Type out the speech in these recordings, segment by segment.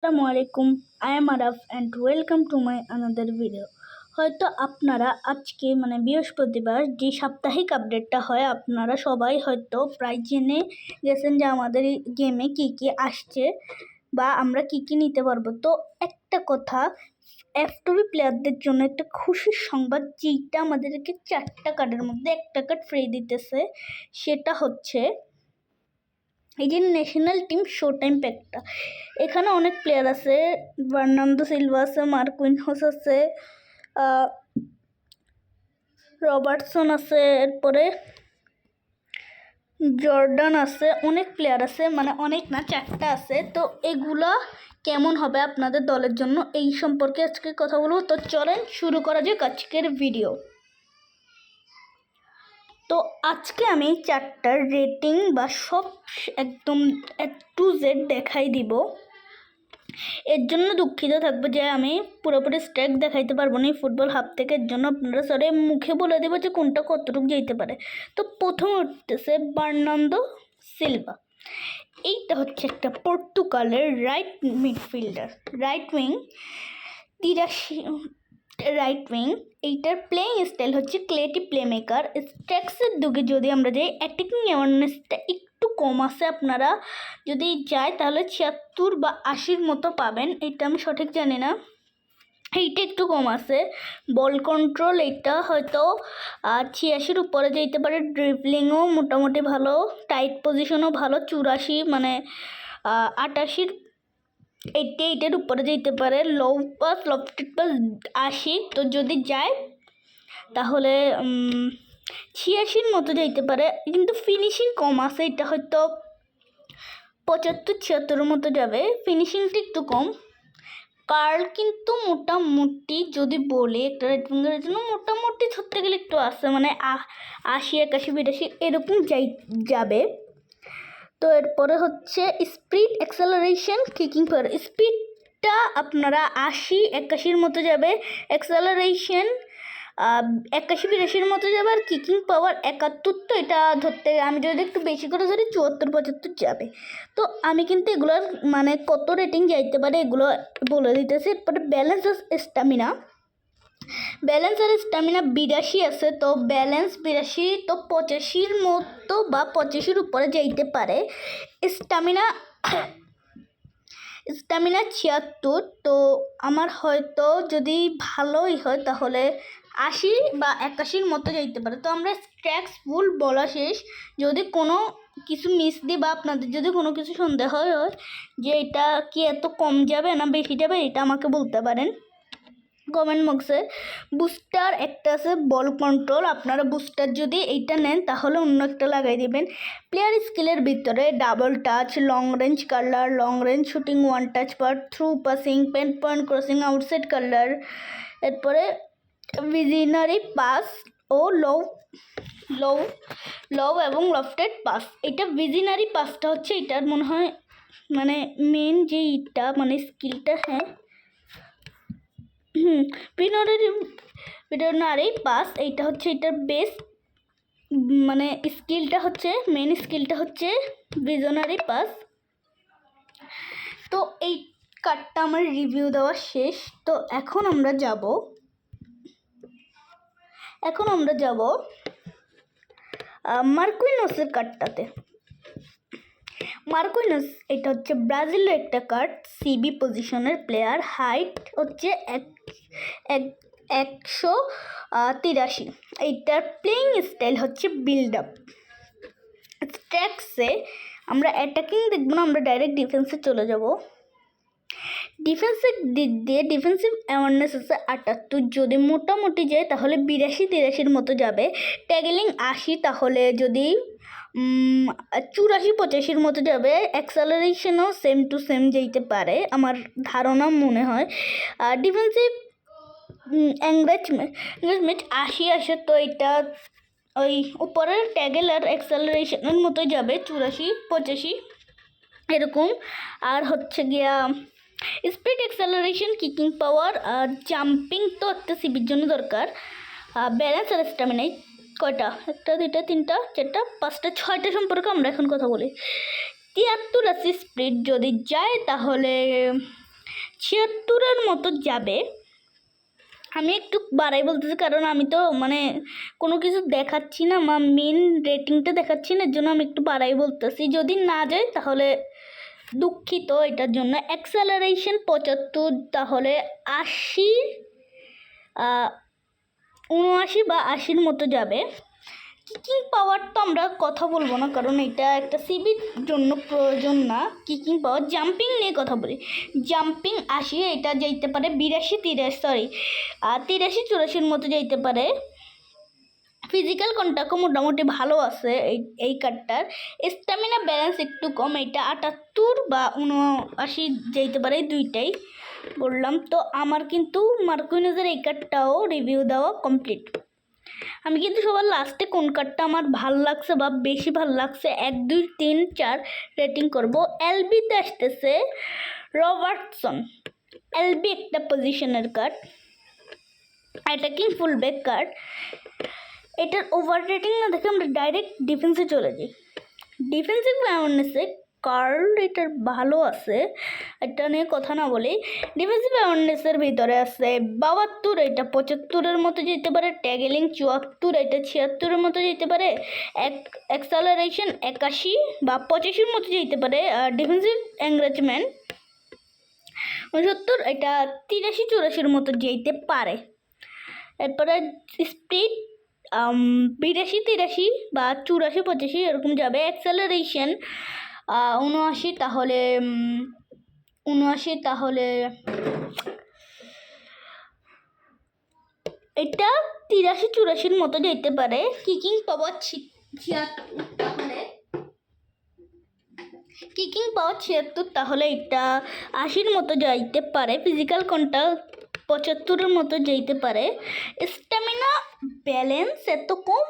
আসসালামু আলাইকুম, I am Araf and welcome to my another video. হয়তো আপনারা আজকে বৃহস্পতিবার যে সাপ্তাহিক আপডেটটা হয় আপনারা সবাই হয়তো প্রায় জেনে গেছেন যে আমাদের এই গেমে কী কী আসছে বা আমরা কী কী নিতে পারবো। তো একটা কথা, F2B প্লেয়ারদের জন্য একটা খুশির সংবাদ, যেইটা আমাদেরকে 4টা কার্ডের মধ্যে একটা কার্ড ফ্রি দিতেছে, সেটা হচ্ছে এই যে ন্যাশনাল টিম শো টাইম প্যাকটা। এখানে অনেক প্লেয়ার আছে, বার্নার্ডো সিলভা আছে, মার্কুইনহোস আছে, রবার্টসন আছে, এরপরে জর্ডান আছে, অনেক প্লেয়ার আছে, অনেক না, 4টা আছে। তো এগুলা কেমন হবে আপনাদের দলের জন্য, এই সম্পর্কে আজকে কথা বলবো। তো চলেন শুরু করা যাক আজকের ভিডিও। তো আজকে আমি 4টার রেটিং বা সব একদম A to Z দেখাই দিব। এর জন্য দুঃখিত থাকবো যে আমি পুরোপুরি স্ট্যাক দেখাইতে পারবো না এই ফুটবল হাব থেকে। এর জন্য আপনারা সরে মুখে বলে দেবো যে কোনটা কতটুকু যেতে পারে। তো প্রথম উঠতেছে বার্নার্ডো সিলভা। এইটা হচ্ছে একটা পর্তুগালের রাইট মিডফিল্ডার, রাইট উইং। এইটার প্লেইং স্টাইল হচ্ছে ক্লেটি প্লে মেকার। স্ট্যাক্সের দিকে যদি আমরা যাই, অ্যাটাকিং অ্যাওয়ারনেসটা একটু কম আছে, আপনারা যদি যায় তাহলে 76 বা 80 মতো পাবেন, এটা আমি সঠিক জানি না, এইটা একটু কম আছে। বল কন্ট্রোল এটা হয়তো 86 উপরে যেতে পারে। ড্রিবলিংও মোটামুটি ভালো, টাইট পজিশনও ভালো, 84 88 88-এর উপরে যেতে পারে। লফটেড পাস 80, তো যদি যায় তাহলে 86 মতো যাইতে পারে, কিন্তু ফিনিশিং কম আছে, এটা হয়তো 75-76 মতো যাবে, ফিনিশিংটা একটু কম। কার্ল কিন্তু মোটামুটি যদি বলি একটা রাইট উইঙ্গারের জন্য মোটামুটি ধরতে গেলে একটু আছে, 80 81 82 এরকম যাবে। তো এরপরে হচ্ছে স্পিড, অ্যাক্সেলারেশন, কিকিং পাওয়ার। স্পিডটা আপনারা 80 81-র মতো যাবে, অ্যাক্সেলারেশন 81 82-র মতো যাবে, আর কিকিং পাওয়ার 71। তো এটা ধরতে আমি যদি একটু বেশি করে ধরি 74 75 যাবে। তো আমি কিন্তু এগুলোর কত রেটিং যাইতে পারে এগুলো বলে দিতেছি। এরপরে ব্যালেন্স আর স্ট্যামিনা, আর স্ট্যামিনা 82 আছে, তো ব্যালেন্স 82, তো 85-র মতো বা 85-র উপরে যাইতে পারে। স্ট্যামিনা 76, তো আমার হয়তো যদি ভালোই হয় তাহলে 80 বা 81-র মতো যাইতে পারে। তো আমরা স্ট্যাক্স ফুল বলা শেষ। যদি কোনো কিছু মিস দিই বা আপনাদের যদি কোনো কিছু সন্দেহ হয় যে এটা কি এত কম যাবে না বেশি যাবে, এটা আমাকে বলতে পারেন কমেন্ট বক্সে। বুস্টার একটা আছে, বল কন্ট্রোল, আপনারা বুস্টার যদি এইটা নেন তাহলে অন্য একটা লাগাই দেবেন। প্লেয়ার স্কিলের ভিতরে double touch, long range curler, long range shooting, one touch pass, through passing, pinpoint crossing, outside curler. এরপরে ভিজিনারি পাস ও লও এবং লফটেড পাস। এটা ভিজিনারি পাসটা হচ্ছে এটার মনে হয় মেন যে এটা স্কিলটা, হ্যাঁ ভিডিওনারি পাস, এইটা হচ্ছে এটার বেস স্কিলটা হচ্ছে, মেন স্কিলটা হচ্ছে ভিজনারি পাস। তো এই কার্ডটা আমার রিভিউ দেওয়া শেষ। তো এখন আমরা যাব মার্কুইনহোসের কার্ডটাতে। মার্কুইনহোস এটা হচ্ছে ব্রাজিলের একটা কার্ড, সিবি পজিশনের প্লেয়ার, হাইট হচ্ছে 183। এইটার প্লেইং স্টাইল হচ্ছে বিল্ড আপ। স্ট্যাক্সে আমরা অ্যাটাকিং দেখবো না, আমরা ডাইরেক্ট ডিফেন্সে চলে যাব। ডিফেন্সের দিক দিয়ে ডিফেন্সিভ অ্যাওয়ারনেস আছে 78, যদি মোটামুটি যায় তাহলে 82 83-র মতো যাবে। ট্যাগলিং 80, তাহলে যদি 84 85-র মতো যাবে। অ্যাক্সেলারেশনও সেম টু সেম যেতে পারে আমার ধারণা মনে হয়। ডিফেন্সিভ এঙ্গেজমেন্ট 80 আসে, তো এটা ওই উপরের ট্যাগেল আর অ্যাক্সেলারেশনের মতোই যাবে, 84 85 এরকম। আর হচ্ছে গিয়া স্পিড, অ্যাক্সেলারেশন, কিকিং পাওয়ার আর জাম্পিং তো একটা সিবির জন্য দরকার। ব্যালেন্স আর স্ট্যামিনাই কয়টা, 1 2 3 4 5 6টা সম্পর্কে আমরা এখন কথা বলি। 73 আছে স্পিড, যদি যায় তাহলে 76-এর মতো যাবে। আমি একটু বাড়াই বলতেছি কারণ আমি তো মানে কোনো কিছু দেখাচ্ছি না, মেন রেটিংটা দেখাচ্ছি না, এর জন্য আমি একটু বাড়াই বলতেছি। যদি না যায় তাহলে দুঃখিত এটার জন্য। অ্যাক্সেলারেশন 75, তাহলে 80, 79 বা 80-র মতো যাবে। কিকিং পাওয়ার তো আমরা কথা বলবো না কারণ এটা একটা সিবির জন্য প্রয়োজন না। কিকিং পাওয়ার, জাম্পিং নিয়ে কথা বলি। জাম্পিং 80, এটা যাইতে পারে 83-84-র মতো যাইতে পারে। ফিজিক্যাল কন্ট্যাক্টও মোটামুটি ভালো আছে এই কার্ডটার। স্ট্যামিনা ব্যালেন্স একটু কম, এটা 78 বা 79 যাইতে পারে, দুইটাই বললাম। তো আমার কিন্তু মার্কুইনেজের এই কার্ডটাও রিভিউ দেওয়া কমপ্লিট। আমি কিন্তু সবার লাস্টে কোন কার্ডটা আমার ভাল লাগছে বা বেশি ভাল লাগছে 1, 2, 3, 4 রেটিং করব। এলবিতে আসতেছে রবার্টসন। এলবি একটা পজিশনের কার্ড, অ্যাটাকিং ফুলব্যাক কার্ড। এটার ওভার রেটিং না দেখে আমরা ডাইরেক্ট ডিফেন্সে চলে যাই। ডিফেন্সিভ অ্যাওয়ারনেসে কার্ল এটার ভালো আছে, এটা নিয়ে কথা না বলি। ডিফেন্সিভ অ্যাওয়ারনেসের ভিতরে আছে 72, এটা 75-এর মতো যেতে পারে। ট্যাগলিং 74, এটা 76-এর মতো যেতে পারে। অ্যাক্সেলারেশন 81 বা 85-এর মতো যেতে পারে। ডিফেন্সিভ এনগেজমেন্ট 69, এটা 83-84-এর মতো যেতে পারে। এরপরে স্পিড 82-83 বা 84-85 এরকম যাবে। অ্যাক্সেলারেশন 79, তাহলে 79, তাহলে এটা 83-84-এর মতো যেতে পারে। কিকিং পাওয়ার 76, তাহলে কিকিং পাওয়ার 76, তাহলে এটা 80-র মতো যাইতে পারে। ফিজিক্যাল কন্ট্যাক্ট 75-এর মতো যেতে পারে। স্ট্যামিনা ব্যালেন্স এত কম,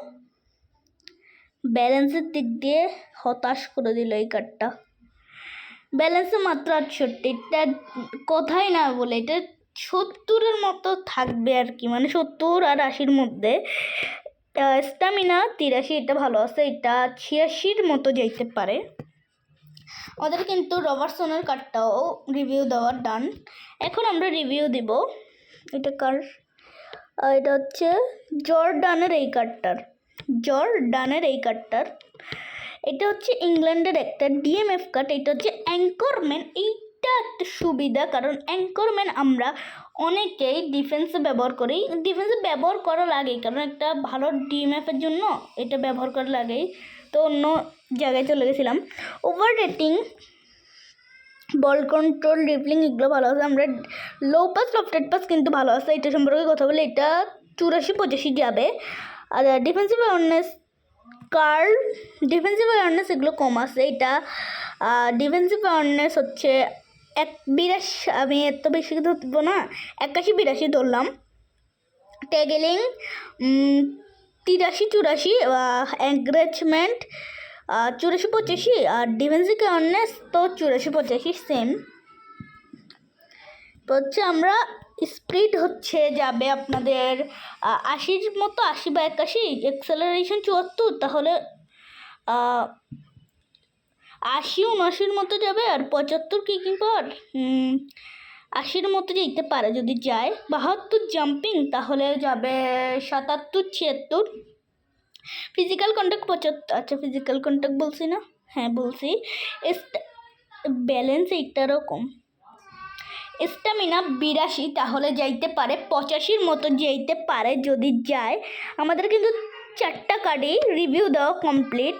ব্যালেন্সের দিক দিয়ে হতাশ করে দিল এই কার্ডটা। ব্যালেন্সে মাত্র 68, এটা কথাই না বলে এটা 70-এর মতো থাকবে আর কি, মানে 70 আর 80-র মধ্যে। স্ট্যামিনা 83, এটা ভালো আছে, এটা 86-র মতো যাইতে পারে। ওদের কিন্তু রবার্টসনের কার্ডটাও রিভিউ দেওয়ার ডান। এখন আমরা রিভিউ দিব এটা কার, এটা হচ্ছে জর্ডানের এই কার্ডটার। এটা হচ্ছে ইংল্যান্ডের একটা ডিএমএফ কার্ড। এটা হচ্ছে অ্যাঙ্করম্যান। এইটা একটা সুবিধা কারণ অ্যাঙ্করম্যান আমরা অনেকেই ডিফেন্সে ব্যবহার করি। ডিফেন্সে ব্যবহার করা লাগে কারণ একটা ভালো ডিএমএফের জন্য এটা ব্যবহার করা লাগেই। তো অন্য জায়গায় চলে গেছিলাম। Over rating, ball control, dribbling এগুলো ভালো আছে। আমরা লো পাস, লফটেড পাস কিন্তু ভালো আছে। এটা সম্পর্কে কথা বলে এটা 84-85 যাবে। আর defensive awareness, curl defensive awareness এগুলো কম আছে। এটা ডিফেন্সিভ অ্যাওয়ারনেস হচ্ছে 82, আমি এত বেশি ধরবো না, 81-82 ধরলাম। ট্যাগলিং 83-84, এনগেজমেন্ট 84-85, আর ডিফেন্সিভ অ্যাওয়ারনেস তো 84-85 সেম। তো হচ্ছে আমরা স্পিড হচ্ছে যাবে আপনাদের 80-র মতো, 80 বা 81। অ্যাক্সেলারেশন 74, তাহলে 80-79-র মতো যাবে। আর 75 কিকিং পাওয়ার 80-র মতো যেতে পারে যদি যায়। 72 জাম্পিং, তাহলে যাবে 77-76। ফিজিক্যাল কন্ট্যাক্ট 75, আচ্ছা ফিজিক্যাল কন্ট্যাক্ট বলছি না, হ্যাঁ বলছি। ব্যালেন্স এইটারও কম। স্ট্যামিনা 82, তাহলে যাইতে পারে 85-র মতো যাইতে পারে যদি যায়। আমাদের কিন্তু 4টা কার্ডই রিভিউ দেওয়া কমপ্লিট।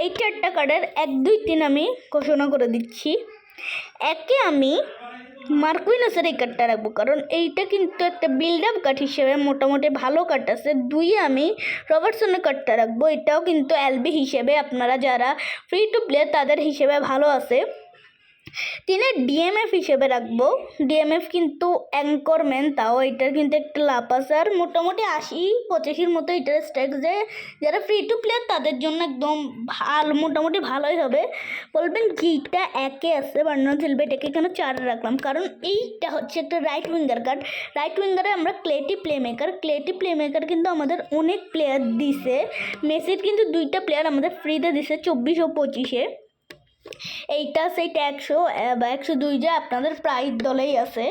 এই 4টা কার্ডের 1, 2, 3 আমি ঘোষণা করে দিচ্ছি। একে আমি মার্কুইনেসের এই কার্ডটা রাখবো কারণ এইটা কিন্তু একটা বিল্ড আপ কার্ড হিসেবে মোটামুটি ভালো কার্ড আছে। 2 আমি রবার্টসনের কার্ডটা রাখবো, এটাও কিন্তু এলবি হিসেবে আপনারা যারা ফ্রি টু প্লে তাদের হিসেবে ভালো আছে। 3 ডিএমএফ হিসেবে রাখবো। ডিএমএফ কিন্তু অ্যাঙ্করম্যান, তাও এটার কিন্তু একটা লাভ আছে। আর মোটামুটি 80-85-র মতো এটার স্ট্যাক, যে যারা ফ্রি টু প্লেয়ার তাদের জন্য একদম ভালো, মোটামুটি ভালোই হবে। বলবেন যেটা একে আছে বার্নার্ডো সিলভা, এটাকে কেন 4-এ রাখলাম, কারণ এইটা হচ্ছে একটা রাইট উইঙ্গার কার্ড। রাইট উইঙ্গারে আমরা ক্লেটি প্লেমেকার কিন্তু আমাদের অনেক প্লেয়ার দিছে। মেসির কিন্তু 2টা প্লেয়ার আমাদের ফ্রিতে দিছে 24 ও 25-এ। এইটা সেইটা 100 বা 102 যে আপনাদের প্রাইস দলেই আছে।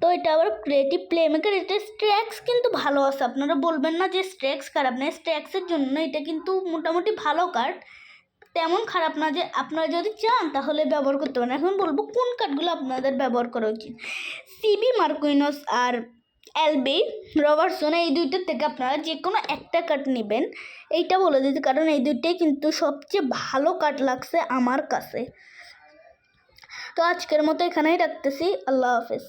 তো এটা আবার ক্রিয়েটিভ প্লে মেকার, এটা স্ট্র্যাক্স কিন্তু ভালো আছে, আপনারা বলবেন না যে স্ট্র্যাক্স খারাপ না, স্ট্র্যাক্সের জন্য এটা কিন্তু মোটামুটি ভালো কার্ড, তেমন খারাপ না যে আপনারা যদি চান তাহলে ব্যবহার করতে পারেন। এখন বলবো কোন কার্ডগুলো আপনাদের ব্যবহার করা উচিত। সিবি মার্কুইনস আর এলবি রবার্টসন, এই দুইটার থেকে আপনারা যে কোনো একটা কার্ড নেবেন, এইটা বলে দিতে, কারণ এই দুইটাই কিন্তু সবচেয়ে ভালো কার্ড লাগছে আমার কাছে। তো আজকের মতো এখানেই রাখতেছি, আল্লাহ হাফেজ।